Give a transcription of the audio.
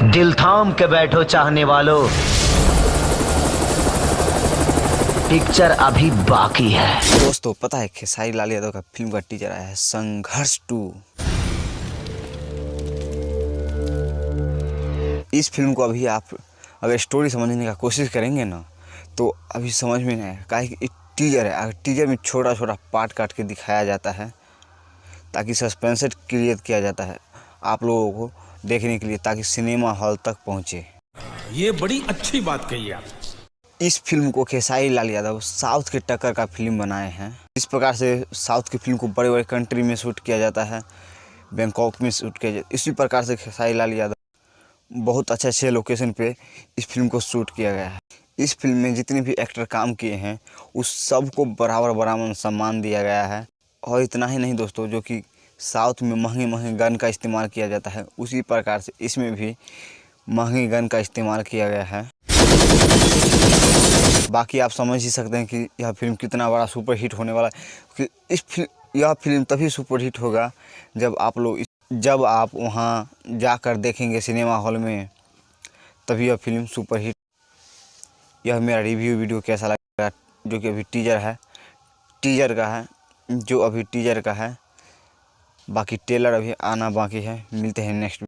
दिल थाम के बैठो चाहने वालों, पिक्चर अभी बाकी है। दोस्तों पता है खेसारी लाल यादव का फिल्म का टीजर आया है संघर्ष 2। इस फिल्म को अभी आप अगर स्टोरी समझने का कोशिश करेंगे ना तो अभी समझ में नहीं आएगा, काहे कि टीजर है। अगर टीजर में छोटा छोटा पार्ट काट के दिखाया जाता है ताकि सस्पेंस क्रिएट किया जाता है आप लोगों को देखने के लिए, ताकि सिनेमा हॉल तक पहुंचे। ये बड़ी अच्छी बात कही आप। इस फिल्म को खेसारी लाल यादव साउथ के टक्कर का फिल्म बनाए हैं। इस प्रकार से साउथ की फिल्म को बड़े बड़े कंट्री में शूट किया जाता है, बैंकॉक में शूट किया जाता है। इसी प्रकार से खेसारी लाल यादव बहुत अच्छे अच्छे लोकेशन पे इस फिल्म को शूट किया गया है। इस फिल्म में जितने भी एक्टर काम किए हैं उस सबको बराबर बराबर सम्मान दिया गया है। और इतना ही नहीं दोस्तों, जो कि साउथ में महंगे महंगे गन का इस्तेमाल किया जाता है उसी प्रकार से इसमें भी महंगे गन का इस्तेमाल किया गया है। बाकी आप समझ ही सकते हैं कि यह फिल्म कितना बड़ा सुपर हिट होने वाला है। कि यह फिल्म तभी सुपर हिट होगा जब आप वहाँ जाकर देखेंगे सिनेमा हॉल में, तभी यह फिल्म सुपर हिट। यह मेरा रिव्यू वीडियो कैसा लगा, जो कि अभी टीजर का है। बाकी ट्रेलर अभी आना बाकी है। मिलते हैं नेक्स्ट।